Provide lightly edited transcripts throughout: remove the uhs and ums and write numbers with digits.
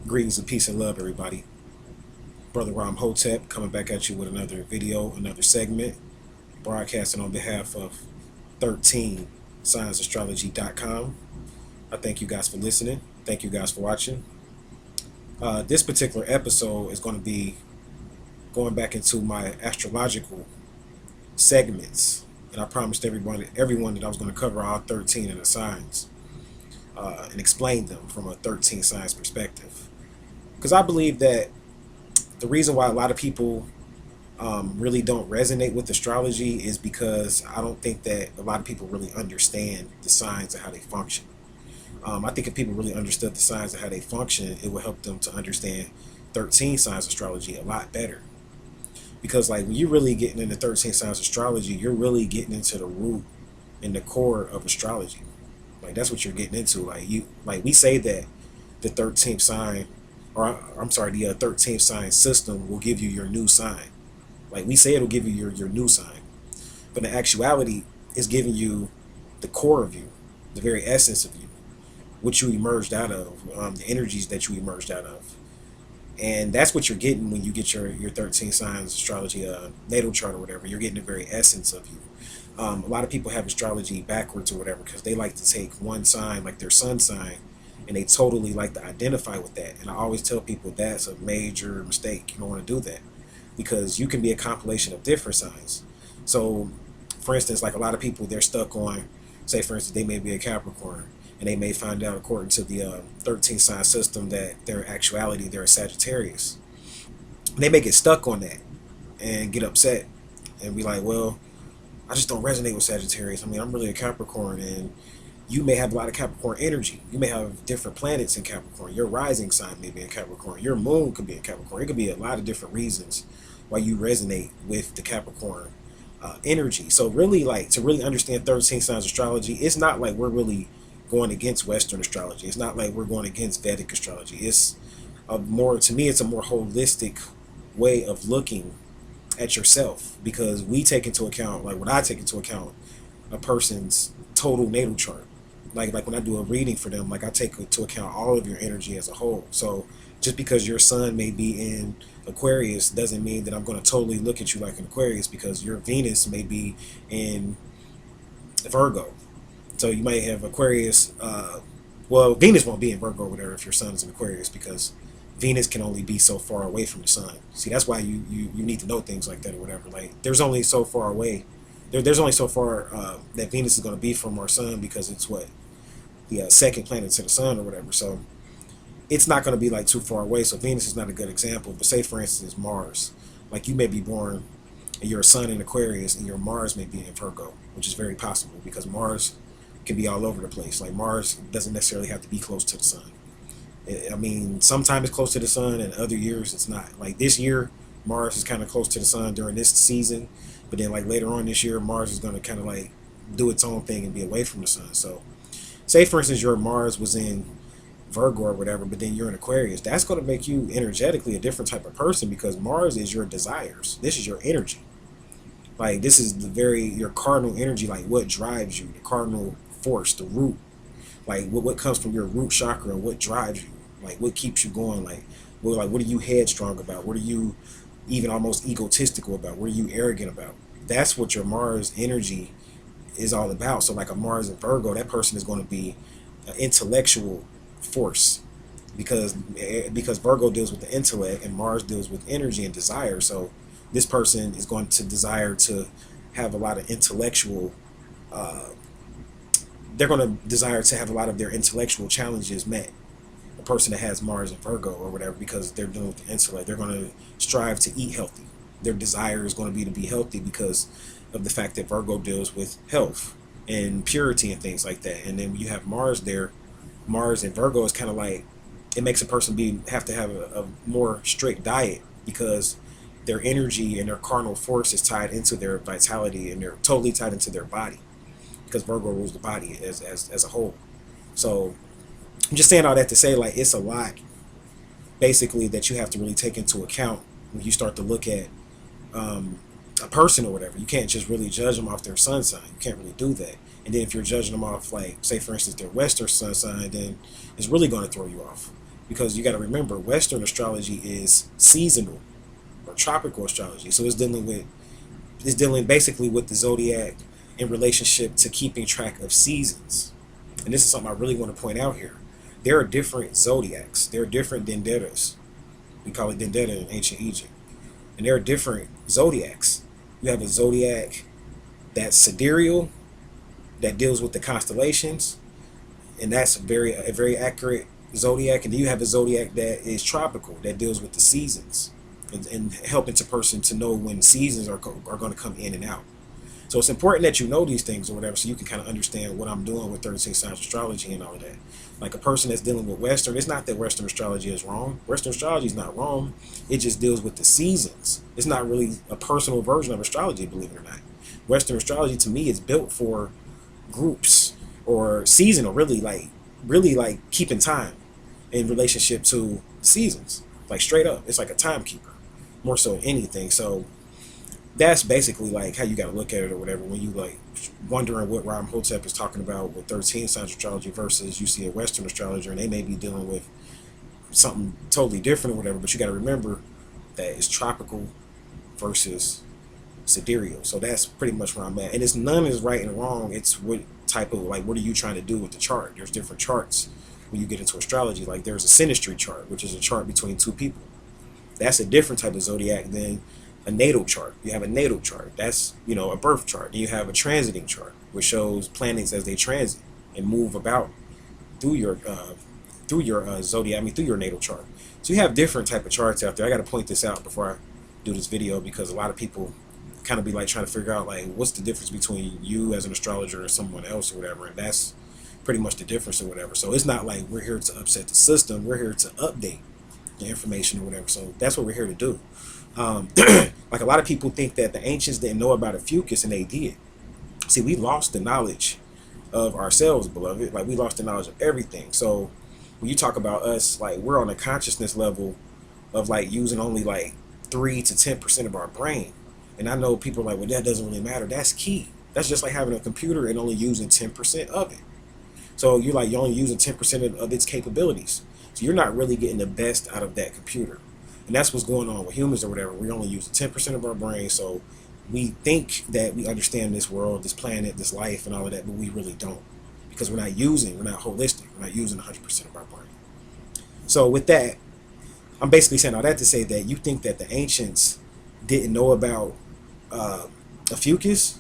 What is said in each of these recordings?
Greetings of peace and love, everybody. Brother Ram Hotep coming back at you with another video, another segment, broadcasting on behalf of 13signastrology.com. I thank you guys for listening. Thank you guys for watching. This particular episode is going to be going back into my astrological segments, and I promised everyone that I was going to cover all 13 of the signs and explain them from a 13 signs perspective. Because I believe that the reason why a lot of people really don't resonate with astrology is because I don't think that a lot of people really understand the signs and how they function. I think if people really understood the signs and how they function, it would help them to understand 13 signs astrology a lot better. Because like when you're really getting into 13 signs astrology, you're really getting into the root and the core of astrology. Like that's what you're getting into. Like we say that the 13th sign, or I'm sorry, the 13th sign system will give you your new sign. Like we say it'll give you your new sign, but in actuality, it's giving you the core of you, the very essence of you, what you emerged out of, the energies that you emerged out of. And that's what you're getting when you get your 13 signs astrology natal chart or whatever. You're getting the very essence of you. A lot of people have astrology backwards or whatever because they like to take one sign, like their sun sign, and they totally like to identify with that. And I always tell people that's a major mistake. You don't want to do that because you can be a compilation of different signs. So, for instance, like a lot of people, they're stuck on, say, for instance, they may be a Capricorn, and they may find out, according to the 13 sign system, that their actuality, they're a Sagittarius. And they may get stuck on that and get upset and be like, well, I just don't resonate with Sagittarius. I mean, I'm really a Capricorn, and you may have a lot of Capricorn energy. You may have different planets in Capricorn. Your rising sign may be in Capricorn. Your moon could be in Capricorn. It could be a lot of different reasons why you resonate with the Capricorn energy. So really, like, to really understand 13 signs astrology, it's not like we're really going against Western astrology. It's not like we're going against Vedic astrology. It's to me, it's a more holistic way of looking at yourself, because we take into account, like what I take into account, a person's total natal chart. Like when I do a reading for them, like I take into account all of your energy as a whole. So just because your sun may be in Aquarius doesn't mean that I'm going to totally look at you like an Aquarius, because your Venus may be in Virgo. So you might have Aquarius, well, Venus won't be in Virgo or whatever if your sun is in Aquarius, because Venus can only be so far away from the sun. See, that's why you need to know things like that or whatever. Like there's only so far away. There's only so far that Venus is going to be from our sun, because it's what, the second planet to the sun or whatever. So it's not going to be like too far away. So Venus is not a good example. But say, for instance, Mars. Like you may be born and your sun in Aquarius and your Mars may be in Virgo, which is very possible because Mars can be all over the place. Like Mars doesn't necessarily have to be close to the sun. I mean, sometimes it's close to the sun and other years it's not. Like this year, Mars is kind of close to the sun during this season. But then like later on this year, Mars is going to kind of like do its own thing and be away from the sun. So say, for instance, your Mars was in Virgo or whatever, but then you're in Aquarius. That's going to make you energetically a different type of person, because Mars is your desires. This is your energy. Like this is your cardinal energy, like what drives you, the cardinal force, the root. Like what comes from your root chakra, what drives you, like what keeps you going, like what are you headstrong about, what are you even almost egotistical about, what are you arrogant about. That's what your Mars energy is all about. So like a Mars in Virgo, that person is going to be an intellectual force, because Virgo deals with the intellect and Mars deals with energy and desire. So this person is going to desire to have a lot of intellectual they're going to desire to have a lot of their intellectual challenges met. A person that has Mars in Virgo or whatever, because they're dealing with the intellect, they're going to strive to eat healthy. Their desire is going to be healthy because of the fact that Virgo deals with health and purity and things like that. And then when you have Mars there, Mars in Virgo is kind of like, it makes a person have to have a more strict diet, because their energy and their carnal force is tied into their vitality, and they're totally tied into their body, because Virgo rules the body as a whole. So I'm just saying all that to say, like, it's a lot basically that you have to really take into account when you start to look at a person or whatever. You can't just really judge them off their sun sign. You can't really do that. And then if you're judging them off, like, say, for instance, their Western sun sign, then it's really going to throw you off. because you got to remember Western astrology is seasonal or tropical astrology. So it's dealing basically with the zodiac in relationship to keeping track of seasons. And this is something I really want to point out here. There are different zodiacs. There are different dendetas. We call it dendeta in ancient Egypt. And there are different zodiacs. You have a zodiac that's sidereal, that deals with the constellations, and that's a very accurate zodiac. And then you have a zodiac that is tropical, that deals with the seasons and helping a person to know when seasons are going to come in and out. So it's important that you know these things or whatever, so you can kind of understand what I'm doing with 36 signs astrology and all of that. Like a person that's dealing with Western, it's not that Western astrology is wrong. Western astrology is not wrong. It just deals with the seasons. It's not really a personal version of astrology, believe it or not. Western astrology to me is built for groups or seasonal, really like keeping time in relationship to seasons. Like straight up, it's like a timekeeper more so than anything. So that's basically like how you got to look at it or whatever when you like wondering what Ram Hotep is talking about with 13 signs astrology versus you see a Western astrologer and they may be dealing with something totally different or whatever. But you got to remember that it's tropical versus sidereal. So that's pretty much where I'm at. And it's none is right and wrong. It's what type of, like, what are you trying to do with the chart? There's different charts when you get into astrology. Like there's a synastry chart, which is a chart between two people. That's a different type of zodiac than a natal chart. You have a natal chart. That's, a birth chart. And you have a transiting chart, which shows planets as they transit and move about through your zodiac, through your natal chart. So you have different type of charts out there. I got to point this out before I do this video because a lot of people kind of be like trying to figure out like what's the difference between you as an astrologer or someone else or whatever, and that's pretty much the difference or whatever. So it's not like we're here to upset the system. We're here to update the information or whatever. So that's what we're here to do. Like a lot of people think that the ancients didn't know about Ophiuchus, and they did. See, we lost the knowledge of ourselves, beloved. Like we lost the knowledge of everything. So when you talk about us, like we're on a consciousness level of like using only like 3 to 10% of our brain. And I know people are like, well, that doesn't really matter. That's key. That's just like having a computer and only using 10% of it. So you're only using 10% of its capabilities. So you're not really getting the best out of that computer. And that's what's going on with humans or whatever. We're only using 10% of our brain. So we think that we understand this world, this planet, this life, and all of that, but we really don't. Because we're not holistic. We're not using 100% of our brain. So with that, I'm basically saying all that to say that you think that the ancients didn't know about Ophiuchus.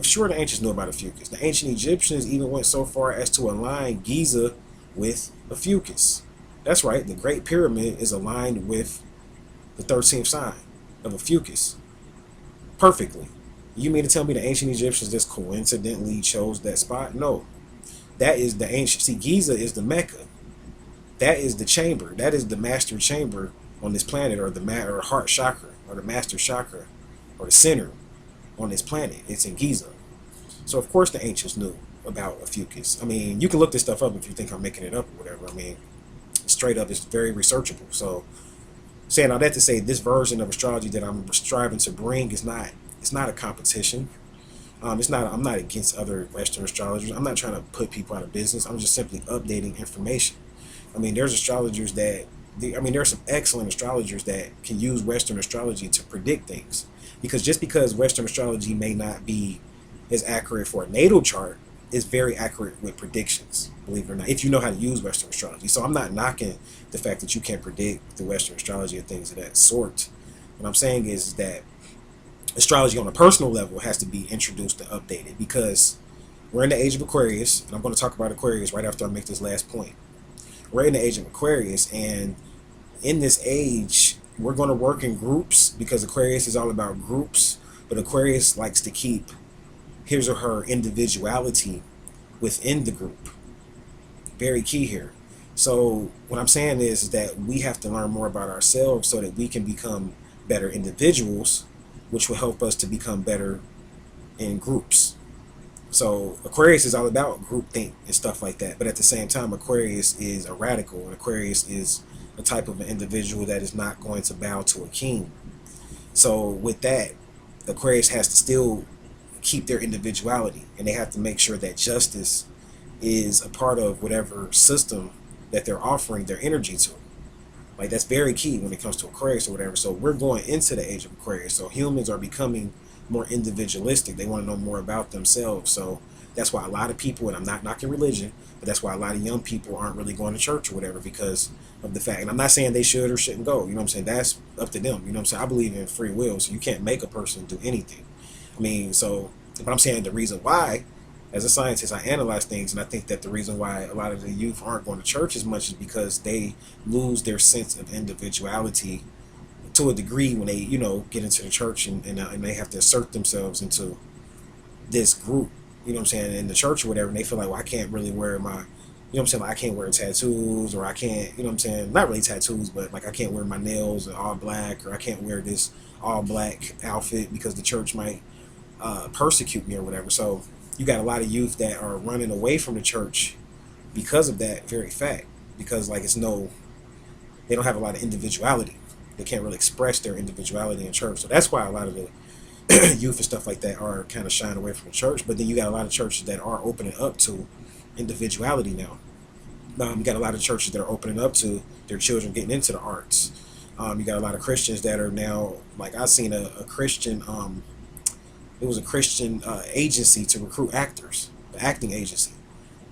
Sure, the ancients knew about Ophiuchus. The ancient Egyptians even went so far as to align Giza with Ophiuchus. That's right, the Great Pyramid is aligned with the 13th sign of Ophiuchus perfectly. You mean to tell me the ancient Egyptians just coincidentally chose that spot? No. That is the ancient. See, Giza is the Mecca. That is the chamber. That is the master chamber on this planet, or the heart chakra, or the master chakra, or the center on this planet. It's in Giza. So of course the ancients knew about Ophiuchus. You can look this stuff up if you think I'm making it up or whatever. Straight up, it's very researchable. So saying all that to say, this version of astrology that I'm striving to bring is not, it's not a competition. I'm not against other Western astrologers. I'm not trying to put people out of business. I'm just simply updating information. There's astrologers that, there's some excellent astrologers that can use Western astrology to predict things. Just because Western astrology may not be as accurate for a natal chart, it's very accurate with predictions, believe it or not, if you know how to use Western astrology. So I'm not knocking the fact that you can predict the Western astrology or things of that sort. What I'm saying is that astrology on a personal level has to be introduced and updated, because we're in the age of Aquarius, and I'm going to talk about Aquarius right after I make this last point. We're in the age of Aquarius, and in this age, we're going to work in groups, because Aquarius is all about groups, but Aquarius likes to keep his or her individuality within the group. Very key here. So what I'm saying is that we have to learn more about ourselves so that we can become better individuals, which will help us to become better in groups. So Aquarius is all about groupthink and stuff like that. But at the same time, Aquarius is a radical, and Aquarius is a type of an individual that is not going to bow to a king. So with that, Aquarius has to still keep their individuality, and they have to make sure that justice is a part of whatever system that they're offering their energy to. Like, that's very key when it comes to Aquarius or whatever. So we're going into the age of Aquarius. So humans are becoming more individualistic. They want to know more about themselves. So that's why a lot of people, and I'm not knocking religion, but that's why a lot of young people aren't really going to church or whatever, because of the fact, and I'm not saying they should or shouldn't go, you know what I'm saying? That's up to them, you know what I'm saying? I believe in free will, so you can't make a person do anything. I mean, so, but I'm saying the reason why, as a scientist, I analyze things, and I think that the reason why a lot of the youth aren't going to church as much is because they lose their sense of individuality to a degree when they, you know, get into the church, and they have to assert themselves into this group, you know what I'm saying, in the church or whatever, and they feel like, well, I can't really wear my, you know what I'm saying, like, I can't wear tattoos, or I can't, you know what I'm saying, not really tattoos, but like I can't wear my nails all black, or I can't wear this all black outfit because the church might persecute me or whatever. So you got a lot of youth that are running away from the church because of that very fact, because like they don't have a lot of individuality. They can't really express their individuality in church. So that's why a lot of the youth and stuff like that are kind of shying away from the church. But then you got a lot of churches that are opening up to individuality now. You got a lot of churches that are opening up to their children getting into the arts. You got a lot of Christians that are now, like, I seen a Christian, it was a Christian agency to recruit actors, the acting agency.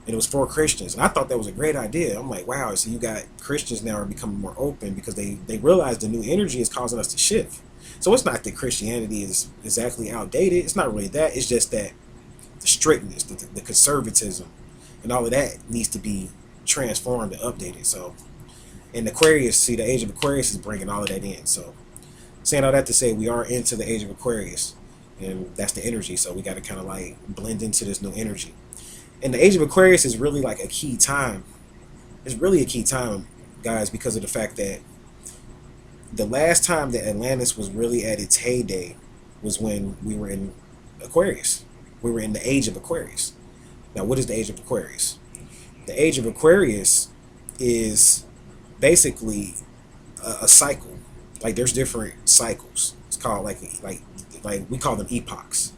And it was for Christians. And I thought that was a great idea. I'm like, wow, so you got Christians now are becoming more open because they realize the new energy is causing us to shift. So it's not that Christianity is exactly outdated. It's not really that. It's just that the strictness, the conservatism, and all of that needs to be transformed and updated. So, in Aquarius, see, the age of Aquarius is bringing all of that in. So, saying all that to say, we are into the age of Aquarius, and that's the energy. So we got to kind of like blend into this new energy. And the age of Aquarius is really like a key time. It's really a key time, guys, because of the fact that the last time that Atlantis was really at its heyday was when we were in Aquarius. We were in the age of Aquarius. Now, what is the age of Aquarius? The age of Aquarius is basically a cycle. Like, there's different cycles. It's called like we call them epochs.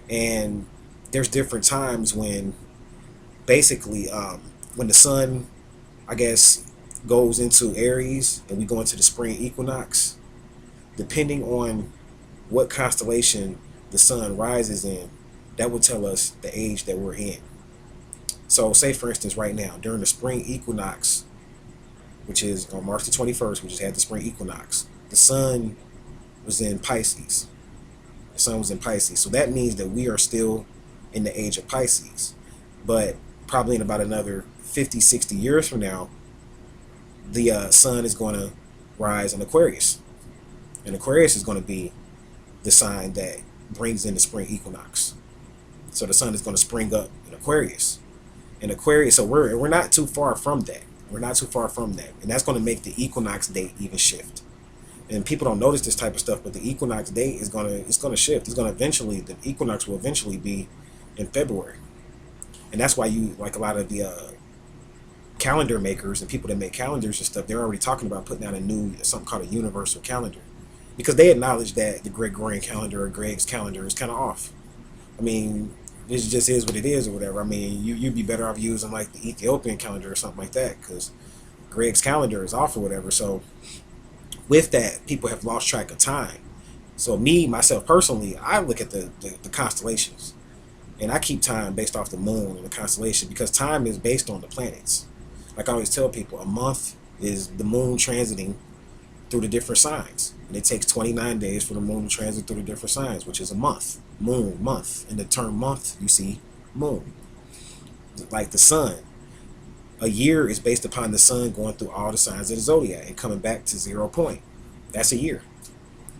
And there's different times when basically when the sun, I guess, goes into Aries and we go into the spring equinox, depending on what constellation the sun rises in, that will tell us the age that we're in. So say, for instance, right now during the spring equinox, which is on March the 21st, we just had the spring equinox, the sun was in Pisces. The sun was in Pisces. So that means that we are still in the age of Pisces. But probably in about another 50, 60 years from now, the sun is going to rise in Aquarius. And Aquarius is going to be the sign that brings in the spring equinox. So the sun is going to spring up in Aquarius. In Aquarius, so we're not too far from that. We're not too far from that. And that's going to make the equinox date even shift. And people don't notice this type of stuff, but the equinox date is going to shift. The equinox will eventually be in February. And that's why you, like a lot of the calendar makers and people that make calendars and stuff, they're already talking about putting out something called a universal calendar, because they acknowledge that the Gregorian calendar or Greg's calendar is kind of off. I mean, it just is what it is or whatever. I mean, you'd be better off using like the Ethiopian calendar or something like that, because Greg's calendar is off or whatever. So with that, people have lost track of time. So myself personally, I look at the constellations, and I keep time based off the moon and the constellation, because time is based on the planets. Like I always tell people, a month is the moon transiting through the different signs. And it takes 29 days for the moon to transit through the different signs, which is a month. Moon, month. In the term month, you see moon. Like the sun. A year is based upon the sun going through all the signs of the zodiac and coming back to 0 point. That's a year.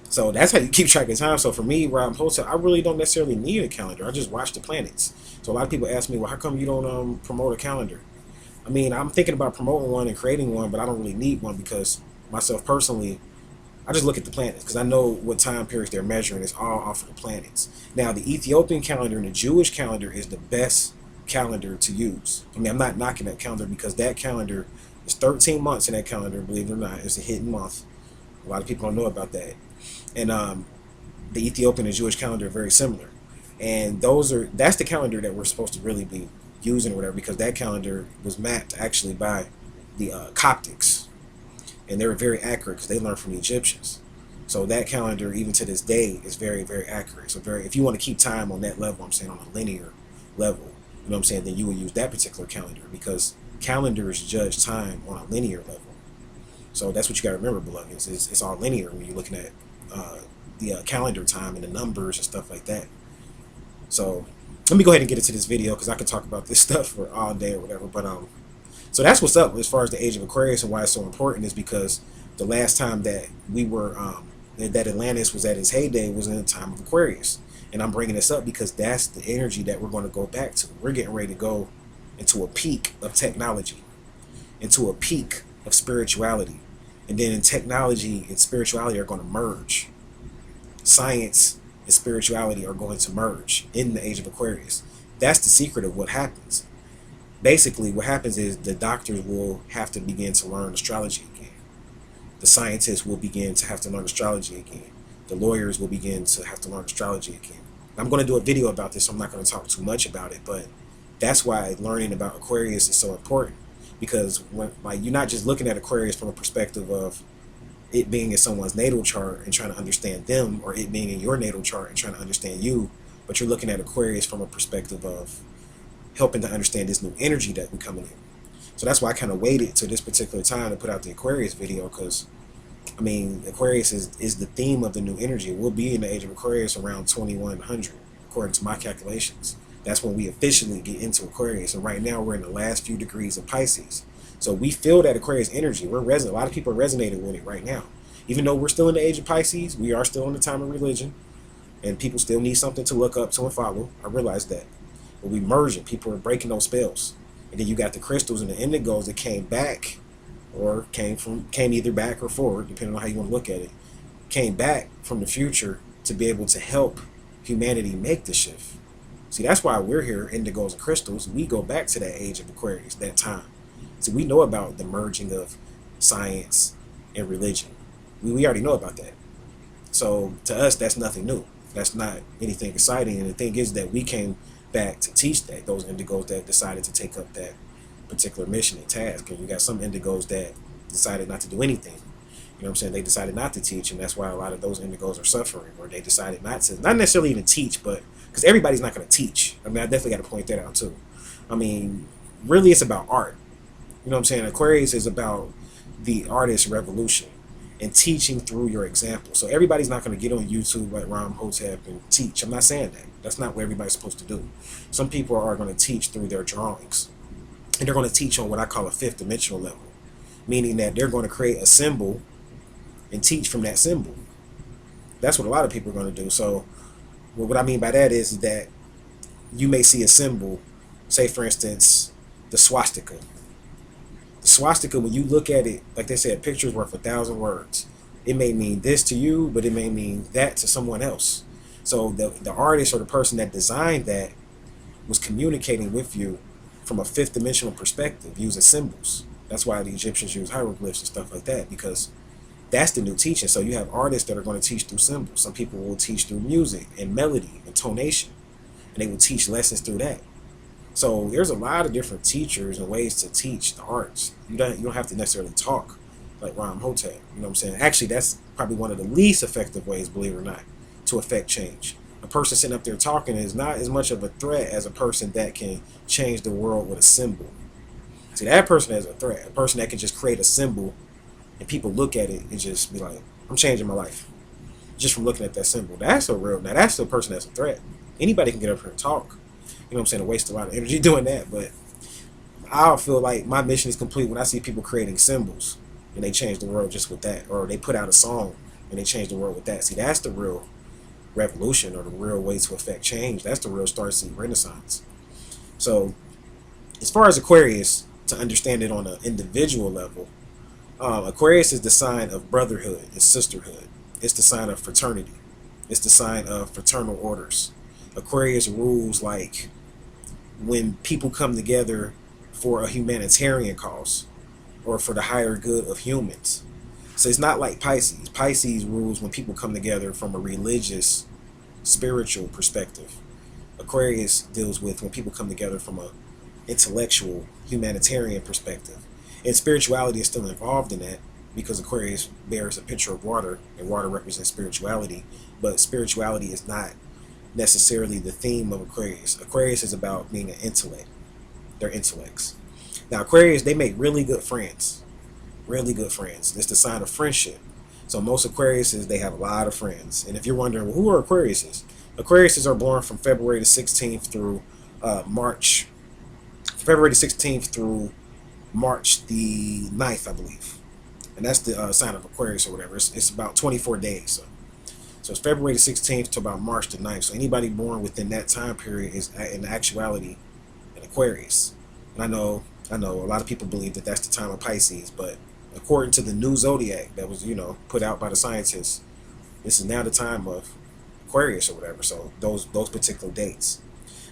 So that's how you keep track of time. So for me, where I'm posted, I really don't necessarily need a calendar. I just watch the planets. So a lot of people ask me, well, how come you don't promote a calendar? I mean, I'm thinking about promoting one and creating one, but I don't really need one, because myself personally, I just look at the planets, because I know what time periods they're measuring. It's all off of the planets. Now, the Ethiopian calendar and the Jewish calendar is the best calendar to use. I mean, I'm not knocking that calendar, because that calendar is 13 months in that calendar, believe it or not. It's a hidden month. A lot of people don't know about that. And the Ethiopian and Jewish calendar are very similar. And that's the calendar that we're supposed to really be using or whatever, because that calendar was mapped actually by Coptics, and they were very accurate because they learned from the Egyptians. So that calendar, even to this day, is very, very accurate. So if you want to keep time on that level, I'm saying on a linear level, you know what I'm saying, then you would use that particular calendar, because calendars judge time on a linear level. So that's what you got to remember, beloved. It's all linear when you're looking at the calendar time and the numbers and stuff like that. So let me go ahead and get into this video, because I could talk about this stuff for all day or whatever. But so that's what's up as far as the Age of Aquarius, and why it's so important is because the last time that we were that Atlantis was at its heyday was in the time of Aquarius. And I'm bringing this up because that's the energy that we're going to go back to. We're getting ready to go into a peak of technology, into a peak of spirituality. And then technology and spirituality are going to merge. Science and spirituality are going to merge in the Age of Aquarius. That's the secret of what happens. Basically, what happens is the doctors will have to begin to learn astrology again. The scientists will begin to have to learn astrology again. The lawyers will begin to have to learn astrology again. I'm going to do a video about this, so I'm not going to talk too much about it, but that's why learning about Aquarius is so important. Because you're not just looking at Aquarius from a perspective of it being in someone's natal chart and trying to understand them, or it being in your natal chart and trying to understand you, but you're looking at Aquarius from a perspective of helping to understand this new energy that we're coming in. So that's why I kind of waited to this particular time to put out the Aquarius video, because I mean, Aquarius is the theme of the new energy. We'll be in the Age of Aquarius around 2100, according to my calculations. That's when we officially get into Aquarius. And right now we're in the last few degrees of Pisces. So we feel that Aquarius energy. A lot of people are resonating with it right now. Even though we're still in the Age of Pisces, we are still in the time of religion. And people still need something to look up to and follow. I realize that. But we merging. People are breaking those spells. And then you got the crystals and the indigos that came back, or came either back or forward, depending on how you want to look at it, came back from the future to be able to help humanity make the shift. See, that's why we're here, indigos and crystals. We go back to that Age of Aquarius, that time. So we know about the merging of science and religion. We already know about that. So to us, that's nothing new. That's not anything exciting. And the thing is that we came back to teach that, those indigos that decided to take up that particular mission and task. And you got some indigos that decided not to do anything. You know what I'm saying? They decided not to teach, and that's why a lot of those indigos are suffering, or they decided not necessarily even teach, but because everybody's not going to teach. I mean, I definitely got to point that out too. I mean, really it's about art. You know what I'm saying? Aquarius is about the artist revolution and teaching through your example. So everybody's not going to get on YouTube like Ram Hotep and teach. I'm not saying that. That's not what everybody's supposed to do. Some people are going to teach through their drawings. And they're going to teach on what I call a fifth dimensional level. Meaning that they're going to create a symbol and teach from that symbol. That's what a lot of people are going to do. So what I mean by that is that you may see a symbol, say for instance, the swastika. The swastika, when you look at it, like they said, picture's worth 1,000 words. It may mean this to you, but it may mean that to someone else. So the artist or the person that designed that was communicating with you from a fifth dimensional perspective using symbols. That's why the Egyptians use hieroglyphs and stuff like that, because that's the new teaching. So you have artists that are going to teach through symbols. Some people will teach through music and melody and tonation, and they will teach lessons through that. So there's a lot of different teachers and ways to teach the arts. You don't have to necessarily talk like Ram Hotep. You know what I'm saying? Actually, that's probably one of the least effective ways, believe it or not, to affect change. A person sitting up there talking is not as much of a threat as a person that can change the world with a symbol. See, that person is a threat. A person that can just create a symbol and people look at it and just be like, I'm changing my life just from looking at that symbol. That's now that's the person that's a threat. Anybody can get up here and talk. You know what I'm saying? To waste a lot of energy doing that. But I feel like my mission is complete when I see people creating symbols and they change the world just with that. Or they put out a song and they change the world with that. See, that's the real revolution, or the real way to affect change. That's the real Starseed Renaissance. So as far as Aquarius, to understand it on an individual level, Aquarius is the sign of brotherhood and sisterhood. It's the sign of fraternity. It's the sign of fraternal orders. Aquarius rules like when people come together for a humanitarian cause or for the higher good of humans. So it's not like Pisces. Pisces rules when people come together from a religious, spiritual perspective. Aquarius deals with when people come together from a intellectual, humanitarian perspective. And spirituality is still involved in that because Aquarius bears a picture of water, and water represents spirituality. But spirituality is not necessarily the theme of Aquarius. Aquarius is about being an intellect. They're intellects. Now, Aquarius, they make really good friends. Really good friends. It's the sign of friendship. So most Aquariuses, they have a lot of friends. And if you're wondering, well, who are Aquariuses? Aquariuses are born from February the 16th through February the 16th through March the 9th, I believe. And that's the sign of Aquarius or whatever. It's about 24 days. So it's February the 16th to about March the 9th. So anybody born within that time period is in actuality an Aquarius. And I know a lot of people believe that that's the time of Pisces, but according to the new zodiac that was, put out by the scientists, this is now the time of Aquarius or whatever. So those particular dates.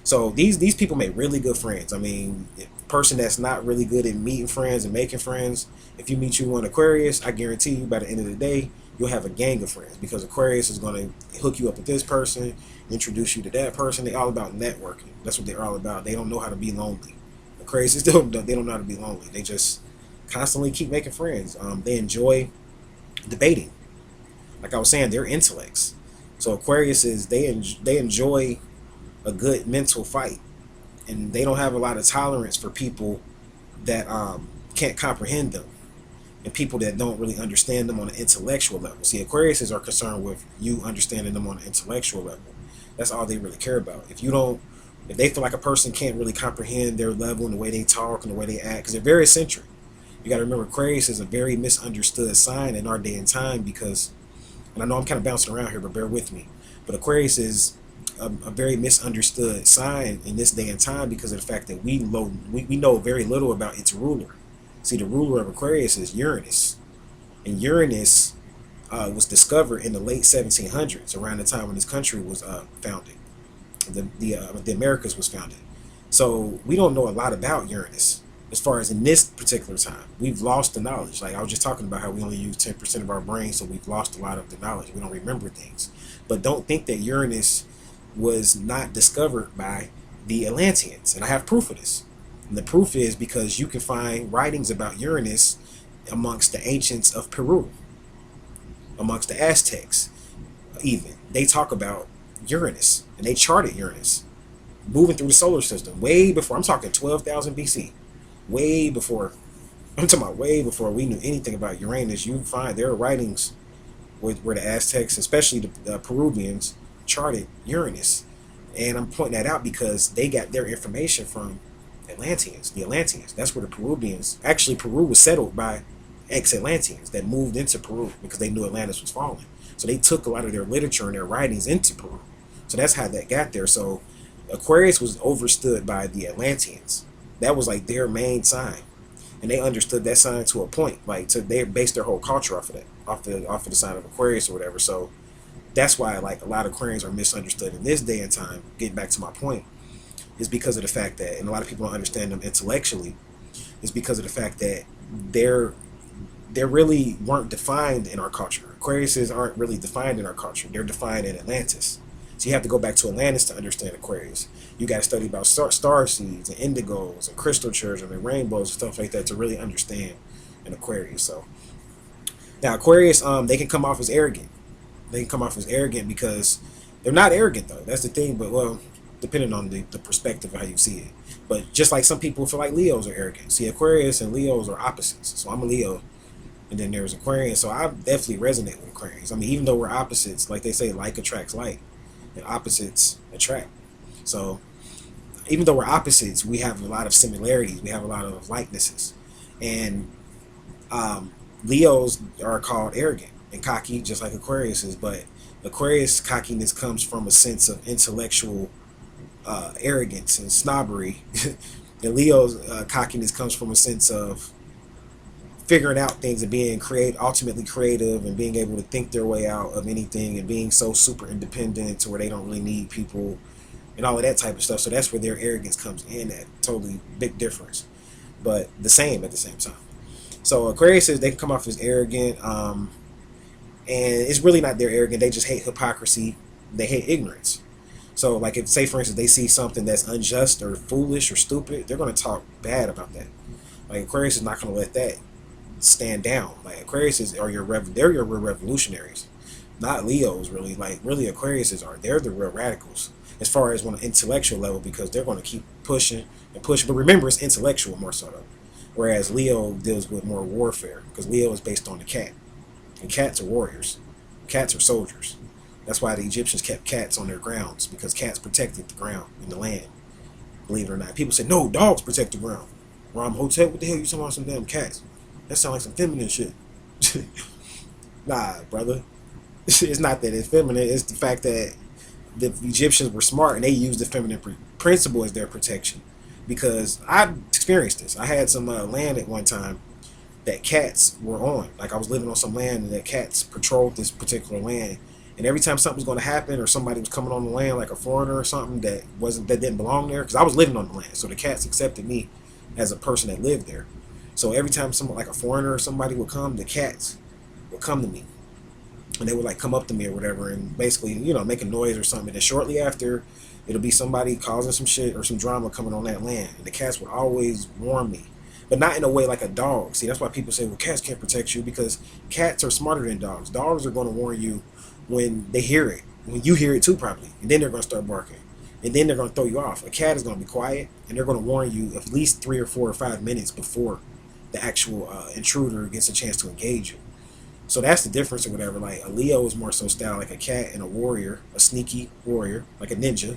So these people make really good friends. I mean, a person that's not really good at meeting friends and making friends, if you meet you on Aquarius, I guarantee you by the end of the day, you'll have a gang of friends, because Aquarius is going to hook you up with this person, introduce you to that person. They're all about networking. That's what they're all about. They don't know how to be lonely. Aquarius they don't know how to be lonely. They just constantly keep making friends. They enjoy debating. Like I was saying, they're intellects. So Aquarius they enjoy a good mental fight, and they don't have a lot of tolerance for people that can't comprehend them, and people that don't really understand them on an intellectual level. See, Aquariuses are concerned with you understanding them on an intellectual level. That's all they really care about. If they feel like a person can't really comprehend their level and the way they talk and the way they act, because they're very eccentric. You got to remember, Aquarius is a very misunderstood sign in our day and time because, and I know I'm kind of bouncing around here, but bear with me, but Aquarius is a very misunderstood sign in this day and time because of the fact that we know very little about its ruler. See, the ruler of Aquarius is Uranus, and Uranus was discovered in the late 1700s, around the time when this country was founded. The Americas was founded. So we don't know a lot about Uranus as far as in this particular time. We've lost the knowledge. Like I was just talking about how we only use 10% of our brain, so we've lost a lot of the knowledge. We don't remember things. But don't think that Uranus was not discovered by the Atlanteans, and I have proof of this. And the proof is because you can find writings about Uranus amongst the ancients of Peru, amongst the Aztecs even. They talk about Uranus, and they charted Uranus moving through the solar system way before, I'm talking 12,000 BC, way before we knew anything about Uranus. You find there are writings where the Aztecs, especially the Peruvians, charted Uranus. And I'm pointing that out because they got their information from the Atlanteans. That's where the Peruvians, actually Peru was settled by ex-Atlanteans that moved into Peru because they knew Atlantis was falling. So they took a lot of their literature and their writings into Peru. So that's how that got there. So Aquarius was overstood by the Atlanteans. That was like their main sign. And they understood that sign to a point. Like, so they based their whole culture off of that, off of the sign of Aquarius or whatever. So that's why like a lot of Aquarians are misunderstood in this day and time. Getting back to my point, is because of the fact that, and a lot of people don't understand them intellectually, is because of the fact that they really weren't defined in our culture. Aquariuses aren't really defined in our culture. They're defined in Atlantis. So you have to go back to Atlantis to understand Aquarius. You got to study about starseeds and indigos and crystal children and rainbows and stuff like that to really understand an Aquarius. So now Aquarius, they can come off as arrogant. They can come off as arrogant because they're not arrogant though. That's the thing. But well, depending on the perspective of how you see it. But just like some people feel like Leos are arrogant. See, Aquarius and Leos are opposites. So I'm a Leo, and then there's Aquarian. So I definitely resonate with Aquarians. I mean, even though we're opposites, like they say, like attracts like, and opposites attract. So even though we're opposites, we have a lot of similarities. We have a lot of likenesses. And Leos are called arrogant and cocky, just like Aquarius is. But Aquarius cockiness comes from a sense of intellectual arrogance and snobbery. And Leo's cockiness comes from a sense of figuring out things and being ultimately creative and being able to think their way out of anything and being so super independent to where they don't really need people and all of that type of stuff. So that's where their arrogance comes in at. Totally big difference, but the same at the same time. So Aquarius says they can come off as arrogant, and it's really not they're arrogant. They just hate hypocrisy. They hate ignorance. So like if, say for instance, they see something that's unjust or foolish or stupid, they're going to talk bad about that. Like Aquarius is not going to let that stand down. Like Aquarius are they're your real revolutionaries, not Leos really. Like really, Aquarius they're the real radicals as far as on an intellectual level, because they're going to keep pushing and pushing. But remember, it's intellectual more so though. Whereas Leo deals with more warfare, because Leo is based on the cat, and cats are warriors, cats are soldiers. That's why the Egyptians kept cats on their grounds, because cats protected the ground and the land. Believe it or not, people say no, dogs protect the ground. Ram Hotel, what the hell you talking about some damn cats? That sounds like some feminine shit. Nah, brother. It's not that it's feminine. It's the fact that the Egyptians were smart and they used the feminine principle as their protection. Because I experienced this. I had some land at one time that cats were on. Like I was living on some land and that cats patrolled this particular land. And every time something was going to happen or somebody was coming on the land, like a foreigner or something that didn't belong there, because I was living on the land, so the cats accepted me as a person that lived there. So every time someone like a foreigner or somebody would come, the cats would come to me, and they would like come up to me or whatever, and basically make a noise or something. And then shortly after, it'll be somebody causing some shit or some drama coming on that land, and the cats would always warn me, but not in a way like a dog. See, that's why people say, well, cats can't protect you, because cats are smarter than dogs. Dogs are going to warn you when they hear it, when you hear it too probably, and then they're going to start barking, and then they're going to throw you off. A cat is going to be quiet, and they're going to warn you at least 3 or 4 or 5 minutes before the actual intruder gets a chance to engage you. So that's the difference or whatever. Like a Leo is more so style like a cat, and a warrior, a sneaky warrior, like a ninja.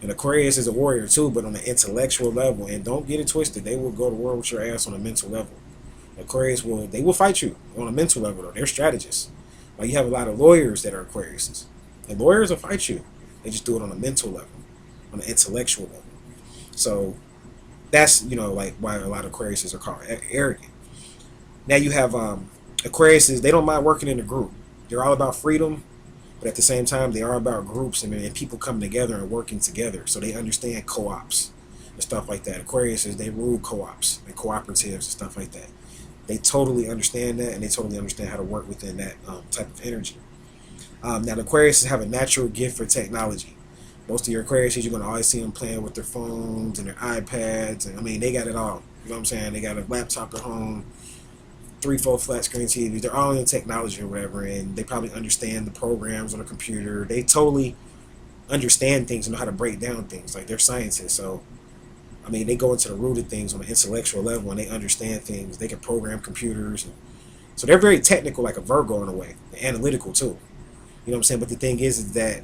And Aquarius is a warrior too, but on an intellectual level. And don't get it twisted, they will go to war with your ass on a mental level. Aquarius will fight you on a mental level though. They're strategists. Like you have a lot of lawyers that are Aquariuses, and lawyers will fight you. They just do it on a mental level, on an intellectual level. So that's like why a lot of Aquariuses are called arrogant. Now you have Aquariuses. They don't mind working in a group. They're all about freedom, but at the same time they are about groups and people coming together and working together. So they understand co-ops and stuff like that. Aquariuses, they rule co-ops and cooperatives and stuff like that. They totally understand that, and they totally understand how to work within that type of energy. Now, the Aquariuses have a natural gift for technology. Most of your Aquariuses, you're going to always see them playing with their phones and their iPads. And I mean, they got it all. You know what I'm saying? They got a laptop at home, 3-4 flat screen TVs. They're all in technology or whatever, and they probably understand the programs on a computer. They totally understand things and know how to break down things. Like, they're scientists, so I mean, they go into the root of things on an intellectual level, and they understand things. They can program computers. So they're very technical, like a Virgo in a way. They're analytical, too. You know what I'm saying? But the thing is that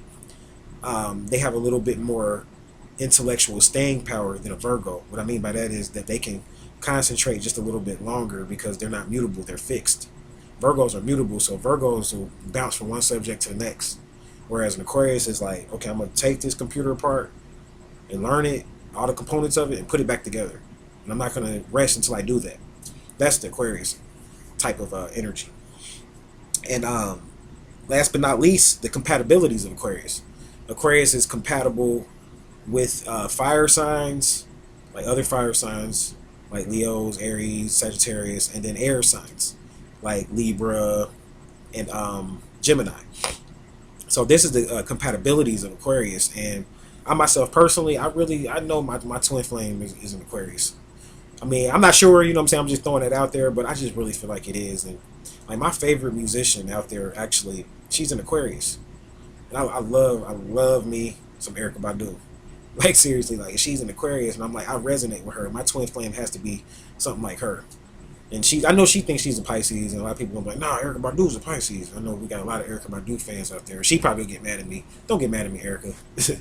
they have a little bit more intellectual staying power than a Virgo. What I mean by that is that they can concentrate just a little bit longer because they're not mutable. They're fixed. Virgos are mutable, so Virgos will bounce from one subject to the next. Whereas an Aquarius is like, okay, I'm going to take this computer apart and learn it, all the components of it, and put it back together. And I'm not going to rest until I do that. That's the Aquarius type of energy. And last but not least, the compatibilities of Aquarius. Aquarius is compatible with fire signs, like other fire signs, like Leos, Aries, Sagittarius, and then air signs, like Libra and Gemini. So this is the compatibilities of Aquarius. And I myself personally, I know my twin flame is an Aquarius. I mean, I'm not sure, you know what I'm saying? I'm just throwing it out there, but I just really feel like it is. And like my favorite musician out there, actually, she's an Aquarius. And I love me some Erykah Badu. Like seriously, like she's an Aquarius, and I'm like, I resonate with her. My twin flame has to be something like her. And I know she thinks she's a Pisces, and a lot of people are like, nah, Erykah Badu's a Pisces. I know we got a lot of Erykah Badu fans out there. She probably will get mad at me. Don't get mad at me, Erykah.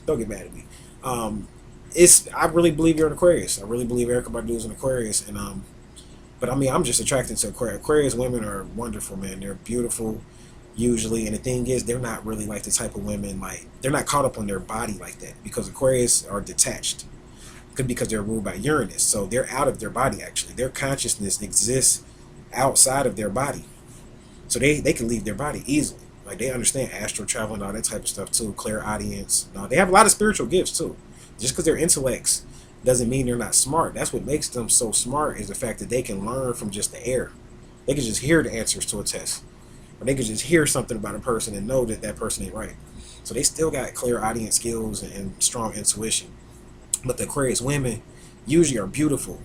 Don't get mad at me. I really believe you're an Aquarius. I really believe Erykah Badu is an Aquarius, and but I mean, I'm just attracted to Aquarius. Aquarius women are wonderful, man. They're beautiful, usually, and the thing is, they're not really like the type of women, like they're not caught up on their body like that, because Aquarius are detached. Because they're ruled by Uranus, so they're out of their body. Actually, their consciousness exists outside of their body, so they can leave their body easily. Like they understand astral travel and all that type of stuff too, clairaudience. No, they have a lot of spiritual gifts too. Just because they're intellects doesn't mean they're not smart. That's what makes them so smart, is the fact that they can learn from just the air. They can just hear the answers to a test, or they can just hear something about a person and know that that person ain't right. So they still got clairaudience skills and strong intuition. But the Aquarius women usually are beautiful.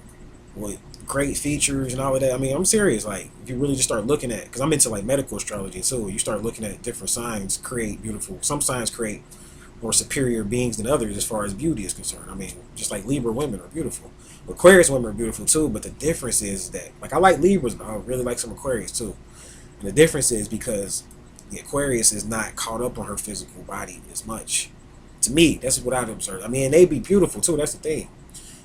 with great features and all of that. I mean, I'm serious. Like, if you really just start looking at, because I'm into like medical astrology too. You start looking at different signs create beautiful. Some signs create more superior beings than others as far as beauty is concerned. I mean, just like Libra women are beautiful. Aquarius women are beautiful too, but the difference is that, like, I like Libras, but I really like some Aquarius too. And the difference is because the Aquarius is not caught up on her physical body as much. To me, that's what I've observed. I mean, they be beautiful too. That's the thing,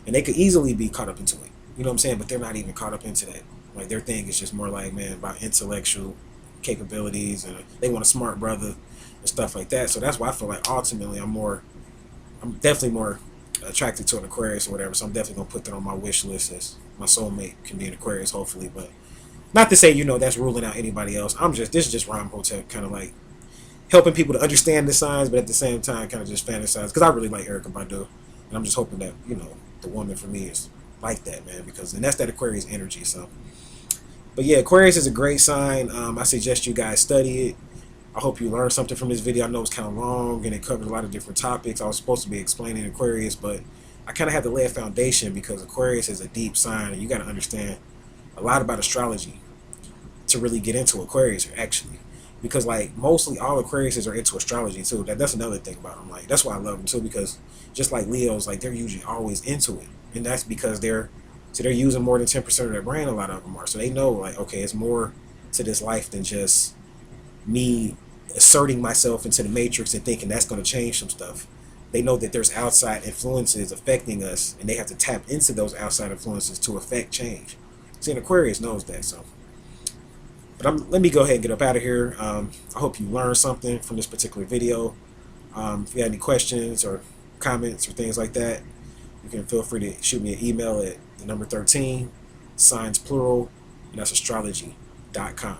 and they could easily be caught up into it. You know what I'm saying? But they're not even caught up into that. Like, their thing is just more like, man, about intellectual capabilities, and they want a smart brother and stuff like that. So that's why I feel like ultimately I'm definitely more attracted to an Aquarius or whatever. So I'm definitely gonna put that on my wish list as my soulmate can be an Aquarius, hopefully. But not to say, that's ruling out anybody else. This is just Ram Hotep, kind of like helping people to understand the signs, but at the same time, kind of just fantasize. Because I really like Erica Badu, and I'm just hoping that the woman for me is like that, man. And that's that Aquarius energy. So, but yeah, Aquarius is a great sign. I suggest you guys study it. I hope you learned something from this video. I know it's kind of long and it covered a lot of different topics. I was supposed to be explaining Aquarius, but I kind of had to lay a foundation because Aquarius is a deep sign, and you got to understand a lot about astrology to really get into Aquarius, actually. Because, like, mostly all Aquariuses are into astrology too. That's another thing about them. Like, that's why I love them too, because just like Leos, like, they're usually always into it, and that's because they're using more than 10% of their brain. A lot of them are, so they know, like, okay, it's more to this life than just me asserting myself into the matrix and thinking that's going to change some stuff. They know that there's outside influences affecting us, and they have to tap into those outside influences to affect change. See, an Aquarius knows that. So, but let me go ahead and get up out of here. I hope you learned something from this particular video. If you have any questions or comments or things like that, you can feel free to shoot me an email at the number 13, signs plural, and that's astrology.com.